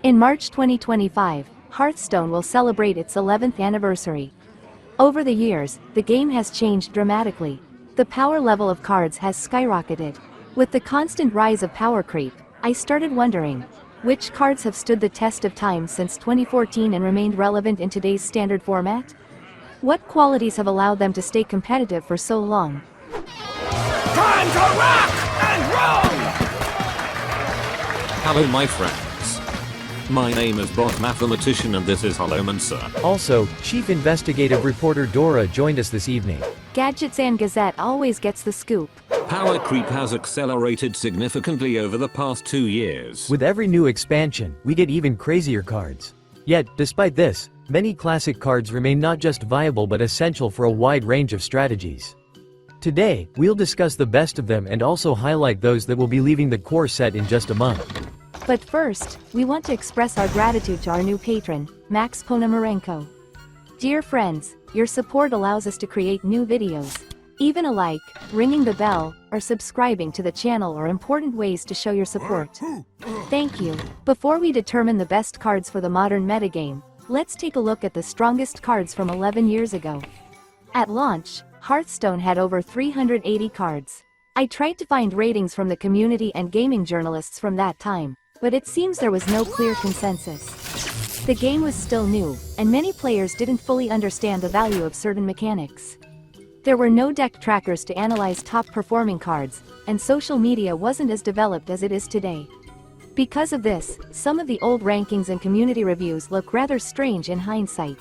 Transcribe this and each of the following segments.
In March 2025, Hearthstone will celebrate its 11th anniversary. Over the years, the game has changed dramatically. The power level of cards has skyrocketed. With the constant rise of power creep, I started wondering, which cards have stood the test of time since 2014 and remained relevant in today's standard format? What qualities have allowed them to stay competitive for so long? Time to rock and roll! Hello my friends. My name is Bot Mathematician and this is Holomancer. Also, Chief Investigative Reporter Dora joined us this evening. Gadgets and Gazette always gets the scoop. Power creep has accelerated significantly over the past 2 years. With every new expansion, we get even crazier cards. Yet, despite this, many classic cards remain not just viable but essential for a wide range of strategies. Today, we'll discuss the best of them and also highlight those that will be leaving the core set in just a month. But first, we want to express our gratitude to our new patron, Max Ponomarenko. Dear friends, your support allows us to create new videos. Even a like, ringing the bell, or subscribing to the channel are important ways to show your support. Thank you. Before we determine the best cards for the modern metagame, let's take a look at the strongest cards from 11 years ago. At launch, Hearthstone had over 380 cards. I tried to find ratings from the community and gaming journalists from that time, but it seems there was no clear consensus. The game was still new, and many players didn't fully understand the value of certain mechanics. There were no deck trackers to analyze top-performing cards, and social media wasn't as developed as it is today. Because of this, some of the old rankings and community reviews look rather strange in hindsight.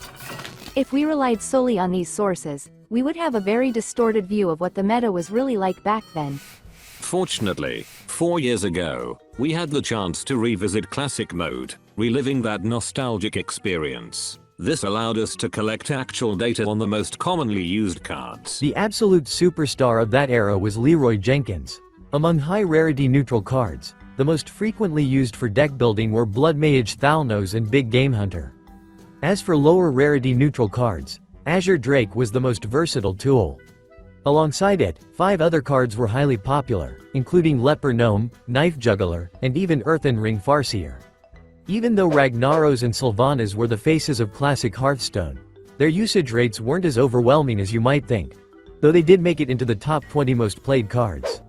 If we relied solely on these sources, we would have a very distorted view of what the meta was really like back then. Fortunately, 4 years ago, we had the chance to revisit Classic Mode, reliving that nostalgic experience. This allowed us to collect actual data on the most commonly used cards. The absolute superstar of that era was Leroy Jenkins. Among high-rarity neutral cards, the most frequently used for deck building were Blood Mage Thalnos and Big Game Hunter. As for lower-rarity neutral cards, Azure Drake was the most versatile tool. Alongside it, 5 other cards were highly popular, including Leper Gnome, Knife Juggler, and even Earthen Ring Farseer. Even though Ragnaros and Sylvanas were the faces of classic Hearthstone, their usage rates weren't as overwhelming as you might think, though they did make it into the top 20 most played cards.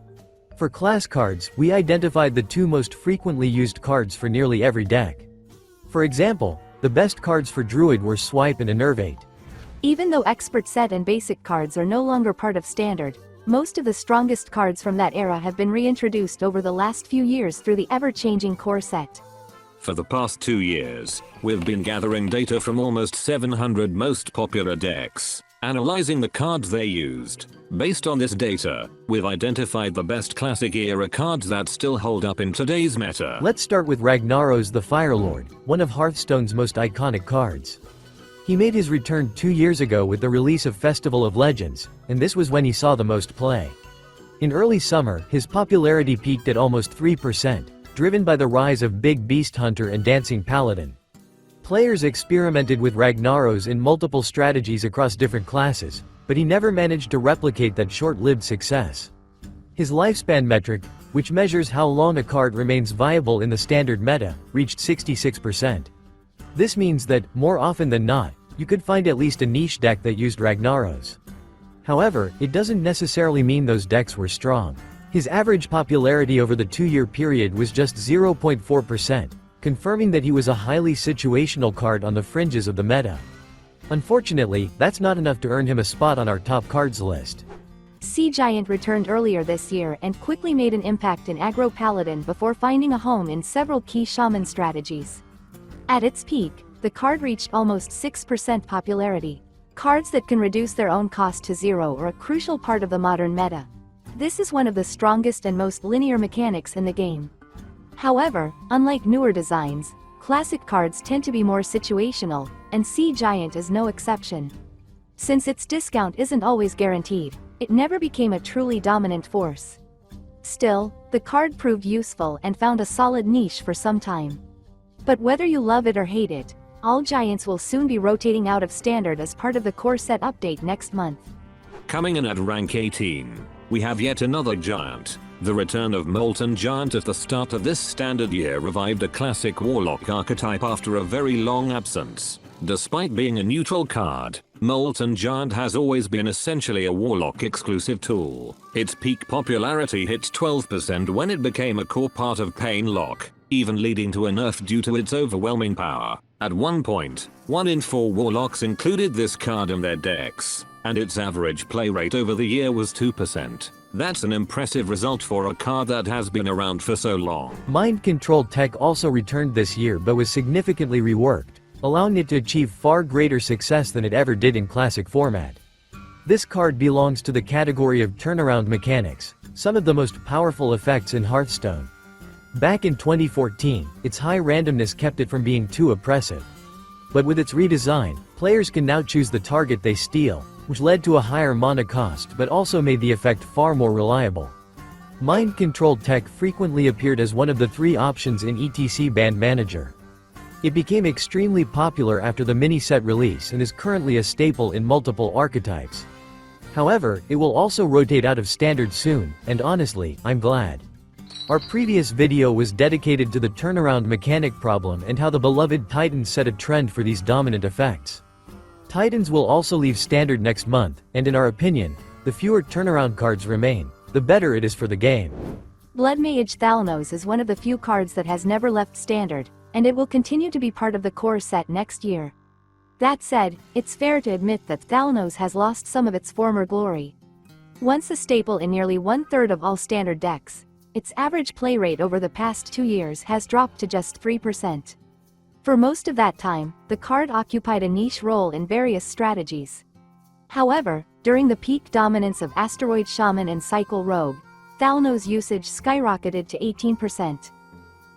For class cards, we identified the 2 most frequently used cards for nearly every deck. For example, the best cards for Druid were Swipe and Enervate. Even though Expert Set and Basic cards are no longer part of Standard, most of the strongest cards from that era have been reintroduced over the last few years through the ever-changing core set. For the past 2 years, we've been gathering data from almost 700 most popular decks, analyzing the cards they used. Based on this data, we've identified the best classic era cards that still hold up in today's meta. Let's start with Ragnaros the Firelord, one of Hearthstone's most iconic cards. He made his return 2 years ago with the release of Festival of Legends, and this was when he saw the most play. In early summer, his popularity peaked at almost 3%, driven by the rise of Big Beast Hunter and Dancing Paladin. Players experimented with Ragnaros in multiple strategies across different classes, but he never managed to replicate that short-lived success. His lifespan metric, which measures how long a card remains viable in the standard meta, reached 66%. This means that, more often than not, you could find at least a niche deck that used Ragnaros. However, it doesn't necessarily mean those decks were strong. His average popularity over the 2-year period was just 0.4%, confirming that he was a highly situational card on the fringes of the meta. Unfortunately, that's not enough to earn him a spot on our top cards list. Sea Giant returned earlier this year and quickly made an impact in Aggro Paladin before finding a home in several key Shaman strategies. At its peak, the card reached almost 6% popularity. Cards that can reduce their own cost to 0 are a crucial part of the modern meta. This is one of the strongest and most linear mechanics in the game. However, unlike newer designs, classic cards tend to be more situational, and Sea Giant is no exception. Since its discount isn't always guaranteed, it never became a truly dominant force. Still, the card proved useful and found a solid niche for some time. But whether you love it or hate it, all giants will soon be rotating out of Standard as part of the core set update next month. Coming in at rank 18, we have yet another giant, The return of Molten Giant at the start of this standard year revived a classic Warlock archetype after a very long absence. Despite being a neutral card, Molten Giant has always been essentially a Warlock exclusive tool. Its peak popularity hit 12% when it became a core part of Painlock, even leading to a nerf due to its overwhelming power. At one point, 1 in 4 Warlocks included this card in their decks, and its average play rate over the year was 2%. That's an impressive result for a card that has been around for so long. Mind Control tech also returned this year but was significantly reworked, allowing it to achieve far greater success than it ever did in classic format. This card belongs to the category of turnaround mechanics, some of the most powerful effects in Hearthstone. Back in 2014, its high randomness kept it from being too oppressive. But with its redesign, players can now choose the target they steal, which led to a higher mana cost but also made the effect far more reliable. Mind Control tech frequently appeared as one of the 3 options in ETC Band Manager. It became extremely popular after the mini-set release and is currently a staple in multiple archetypes. However, it will also rotate out of standard soon, and honestly, I'm glad. Our previous video was dedicated to the turnaround mechanic problem and how the beloved Titans set a trend for these dominant effects. Titans will also leave standard next month, and in our opinion, the fewer turnaround cards remain, the better it is for the game. Blood Mage Thalnos is one of the few cards that has never left standard, and it will continue to be part of the core set next year. That said, it's fair to admit that Thalnos has lost some of its former glory. Once a staple in nearly 1/3 of all standard decks, its average play rate over the past 2 years has dropped to just 3%. For most of that time, the card occupied a niche role in various strategies. However, during the peak dominance of Asteroid Shaman and Cycle Rogue, Thalnos' usage skyrocketed to 18%.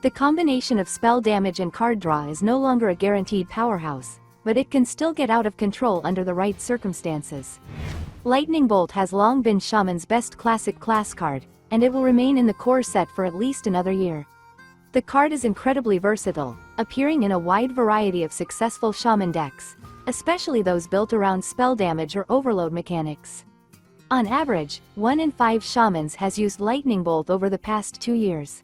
The combination of spell damage and card draw is no longer a guaranteed powerhouse, but it can still get out of control under the right circumstances. Lightning Bolt has long been Shaman's best classic class card, and it will remain in the core set for at least another year. The card is incredibly versatile, appearing in a wide variety of successful Shaman decks, especially those built around spell damage or overload mechanics. On average, 1 in 5 Shamans has used Lightning Bolt over the past 2 years.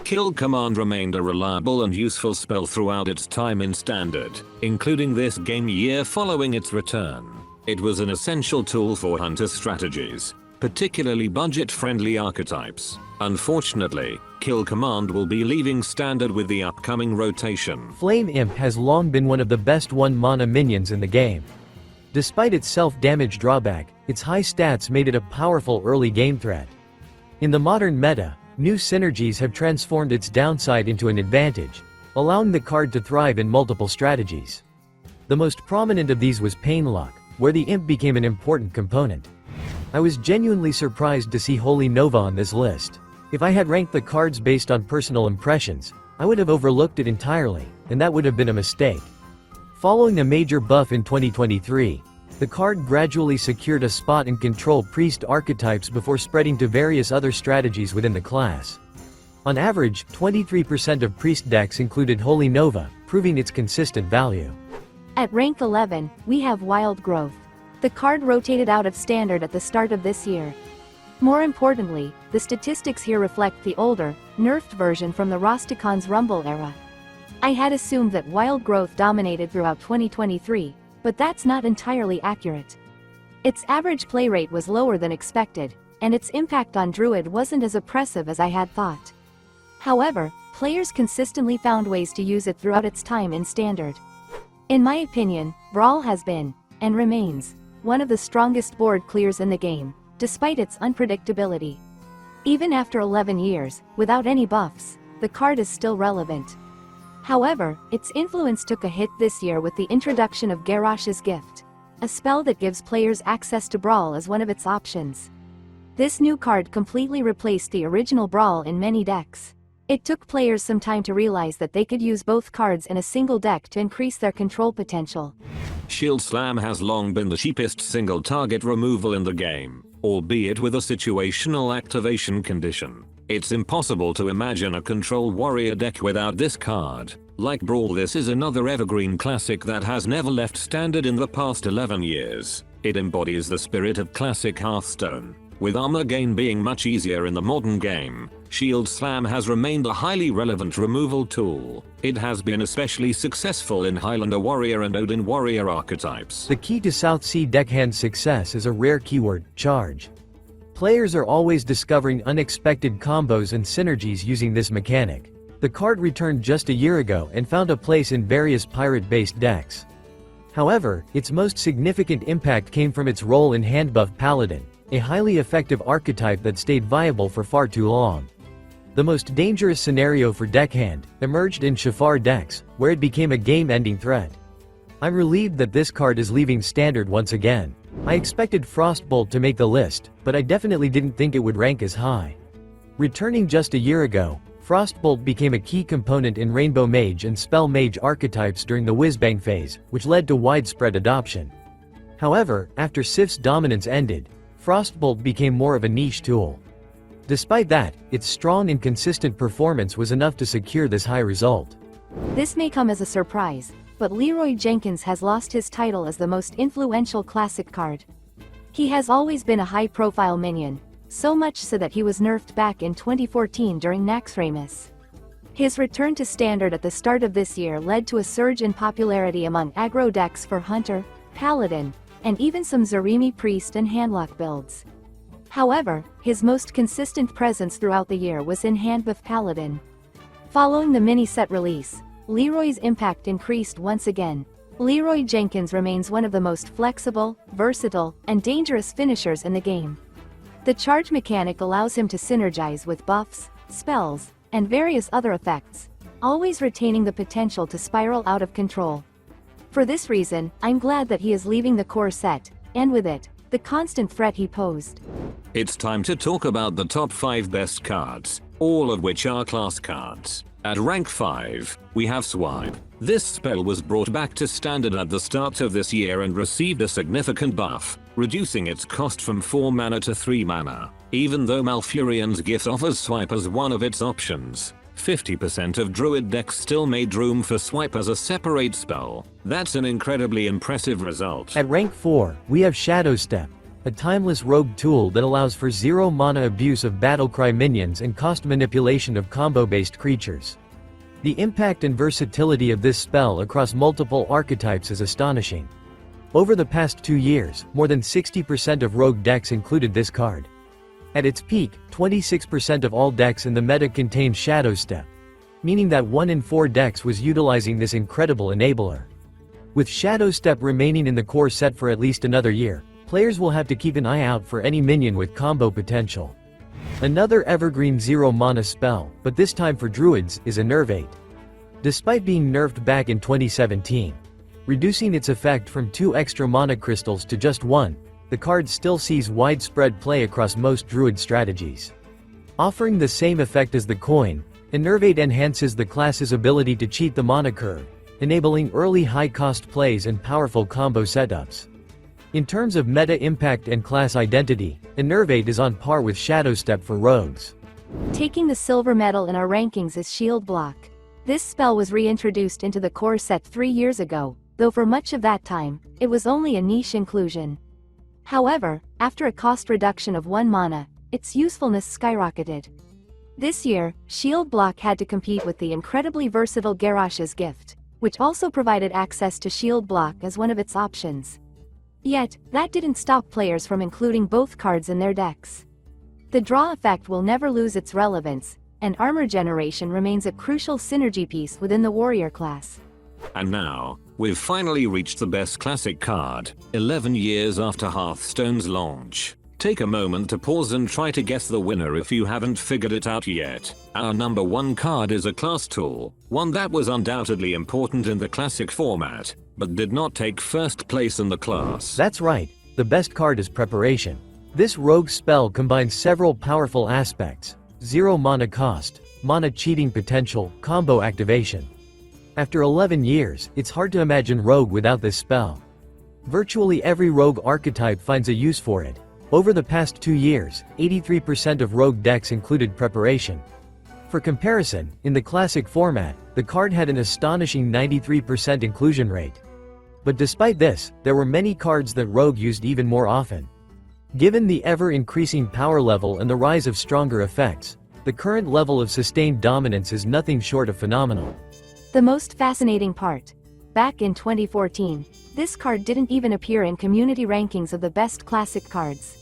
Kill Command remained a reliable and useful spell throughout its time in Standard, including this game year following its return. It was an essential tool for hunter strategies, particularly budget-friendly archetypes. Unfortunately, Kill Command will be leaving Standard with the upcoming rotation. Flame Imp has long been one of the best 1-mana minions in the game. Despite its self-damage drawback, its high stats made it a powerful early game threat. In the modern meta, new synergies have transformed its downside into an advantage, allowing the card to thrive in multiple strategies. The most prominent of these was Painlock, where the Imp became an important component. I was genuinely surprised to see Holy Nova on this list. If I had ranked the cards based on personal impressions, I would have overlooked it entirely, and that would have been a mistake. Following a major buff in 2023, the card gradually secured a spot in control priest archetypes before spreading to various other strategies within the class. On average, 23% of priest decks included Holy Nova, proving its consistent value. At rank 11, we have Wild Growth. The card rotated out of standard at the start of this year. More importantly, the statistics here reflect the older, nerfed version from the Rosticon's Rumble era. I had assumed that Wild Growth dominated throughout 2023, but that's not entirely accurate. Its average play rate was lower than expected, and its impact on Druid wasn't as oppressive as I had thought. However, players consistently found ways to use it throughout its time in Standard. In my opinion, Brawl has been, and remains, one of the strongest board clears in the game, despite its unpredictability. Even after 11 years, without any buffs, the card is still relevant. However, its influence took a hit this year with the introduction of Garrosh's Gift, a spell that gives players access to Brawl as one of its options. This new card completely replaced the original Brawl in many decks. It took players some time to realize that they could use both cards in a single deck to increase their control potential. Shield Slam has long been the cheapest single target removal in the game, albeit with a situational activation condition. It's impossible to imagine a control warrior deck without this card. Like Brawl, this is another evergreen classic that has never left Standard in the past 11 years. It embodies the spirit of classic Hearthstone. With armor gain being much easier in the modern game, Shield Slam has remained a highly relevant removal tool. It has been especially successful in Highlander Warrior and Odin Warrior archetypes. The key to South Sea deckhand success is a rare keyword, charge. Players are always discovering unexpected combos and synergies using this mechanic. The card returned just a year ago and found a place in various pirate-based decks. However, its most significant impact came from its role in Handbuff Paladin, a highly effective archetype that stayed viable for far too long. The most dangerous scenario for deckhand emerged in Shafar decks, where it became a game-ending threat. I'm relieved that this card is leaving Standard once again. I expected Frostbolt to make the list, but I definitely didn't think it would rank as high. Returning just a year ago, Frostbolt became a key component in Rainbow Mage and Spell Mage archetypes during the Whizbang phase, which led to widespread adoption. However, after Sif's dominance ended, Frostbolt became more of a niche tool. Despite that, its strong and consistent performance was enough to secure this high result. This may come as a surprise, but Leroy Jenkins has lost his title as the most influential classic card. He has always been a high-profile minion, so much so that he was nerfed back in 2014 during Naxxramas. His return to Standard at the start of this year led to a surge in popularity among aggro decks for Hunter, Paladin, and even some Zarimi Priest and Handlock builds. However, his most consistent presence throughout the year was in Handbuff Paladin. Following the mini-set release, Leroy's impact increased once again. Leroy Jenkins remains one of the most flexible, versatile, and dangerous finishers in the game. The charge mechanic allows him to synergize with buffs, spells, and various other effects, always retaining the potential to spiral out of control. For this reason, I'm glad that he is leaving the core set, and with it, the constant threat he posed. It's time to talk about the top 5 best cards, all of which are class cards. At rank 5, we have Swipe. This spell was brought back to Standard at the start of this year and received a significant buff, reducing its cost from 4 mana to 3 mana. Even though Malfurion's Gift offers Swipe as one of its options, 50% of Druid decks still made room for Swipe as a separate spell. That's an incredibly impressive result. At rank 4, we have Shadow Step, a timeless rogue tool that allows for 0 mana abuse of Battlecry minions and cost manipulation of combo-based creatures. The impact and versatility of this spell across multiple archetypes is astonishing. Over the past 2 years, more than 60% of rogue decks included this card. At its peak, 26% of all decks in the meta contained Shadow Step, meaning that 1 in 4 decks was utilizing this incredible enabler. With Shadow Step remaining in the core set for at least another year, players will have to keep an eye out for any minion with combo potential. Another evergreen 0 mana spell, but this time for druids, is Enervate. Despite being nerfed back in 2017, reducing its effect from 2 extra mana crystals to just 1, the card still sees widespread play across most druid strategies. Offering the same effect as the coin, Enervate enhances the class's ability to cheat the mana curve, enabling early high-cost plays and powerful combo setups. In terms of meta impact and class identity, Enervate is on par with Shadow Step for rogues. Taking the silver medal in our rankings is Shield Block. This spell was reintroduced into the core set 3 years ago, though for much of that time, it was only a niche inclusion. However, after a cost reduction of 1 mana, its usefulness skyrocketed. This year, Shield Block had to compete with the incredibly versatile Garrosh's Gift, which also provided access to Shield Block as one of its options. Yet, that didn't stop players from including both cards in their decks. The draw effect will never lose its relevance, and armor generation remains a crucial synergy piece within the warrior class. And now, we've finally reached the best classic card, 11 years after Hearthstone's launch. Take a moment to pause and try to guess the winner if you haven't figured it out yet. Our number 1 card is a class tool, one that was undoubtedly important in the classic format, but did not take first place in the class. That's right, the best card is Preparation. This rogue spell combines several powerful aspects: 0 mana cost, mana cheating potential, combo activation. After 11 years, it's hard to imagine rogue without this spell. Virtually every rogue archetype finds a use for it. Over the past 2 years, 83% of rogue decks included Preparation. For comparison, in the classic format, the card had an astonishing 93% inclusion rate. But despite this, there were many cards that rogue used even more often. Given the ever-increasing power level and the rise of stronger effects, the current level of sustained dominance is nothing short of phenomenal. The most fascinating part. Back in 2014, this card didn't even appear in community rankings of the best classic cards.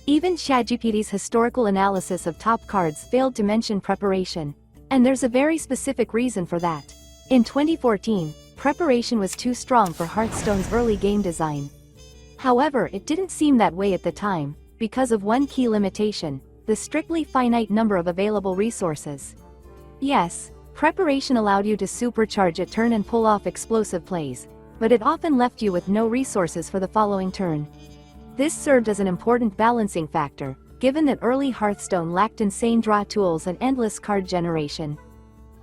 Even ChatGPT's historical analysis of top cards failed to mention preparation. And there's a very specific reason for that. In 2014, preparation was too strong for Hearthstone's early game design. However, it didn't seem that way at the time, because of one key limitation: the strictly finite number of available resources. Yes, preparation allowed you to supercharge a turn and pull off explosive plays, but it often left you with no resources for the following turn. This served as an important balancing factor, given that early Hearthstone lacked insane draw tools and endless card generation.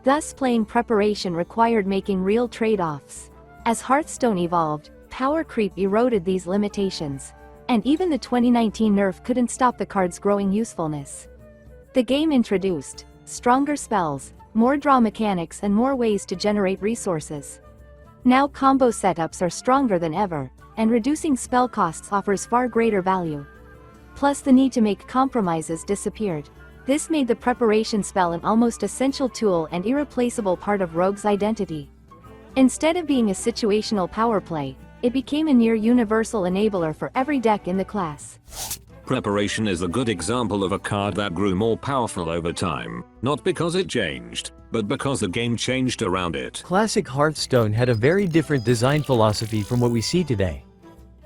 Thus, playing preparation required making real trade-offs. As Hearthstone evolved, power creep eroded these limitations. And even the 2019 nerf couldn't stop the card's growing usefulness. The game introduced stronger spells, more draw mechanics, and more ways to generate resources. Now combo setups are stronger than ever, and reducing spell costs offers far greater value. Plus, the need to make compromises disappeared. This made the preparation spell an almost essential tool and irreplaceable part of Rogue's identity. Instead of being a situational power play, it became a near-universal enabler for every deck in the class. Preparation is a good example of a card that grew more powerful over time, not because it changed, but because the game changed around it. Classic Hearthstone had a very different design philosophy from what we see today.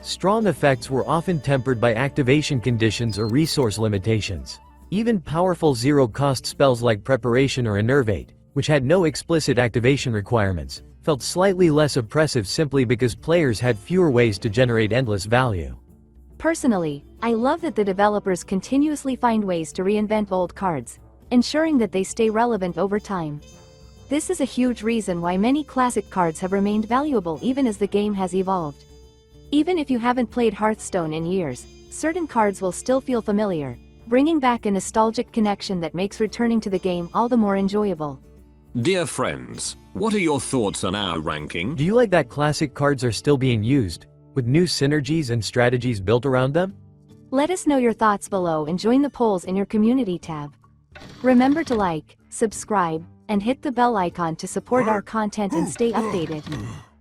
Strong effects were often tempered by activation conditions or resource limitations. Even powerful zero-cost spells like Preparation or Innervate, which had no explicit activation requirements, felt slightly less oppressive simply because players had fewer ways to generate endless value. Personally, I love that the developers continuously find ways to reinvent old cards, ensuring that they stay relevant over time. This is a huge reason why many classic cards have remained valuable even as the game has evolved. Even if you haven't played Hearthstone in years, certain cards will still feel familiar, bringing back a nostalgic connection that makes returning to the game all the more enjoyable. Dear friends, what are your thoughts on our ranking? Do you like that classic cards are still being used, with new synergies and strategies built around them? Let us know your thoughts below and join the polls in your community tab. Remember to like, subscribe, and hit the bell icon to support our content and stay updated.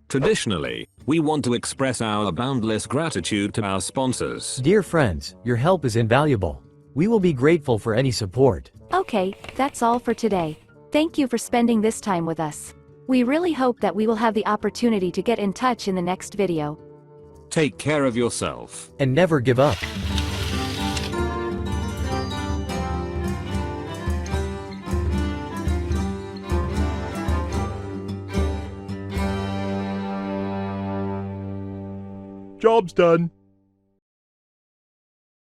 Traditionally, we want to express our boundless gratitude to our sponsors. Dear friends, your help is invaluable. We will be grateful for any support. Okay, that's all for today. Thank you for spending this time with us. We really hope that we will have the opportunity to get in touch in the next video. Take care of yourself. And never give up. Job's done.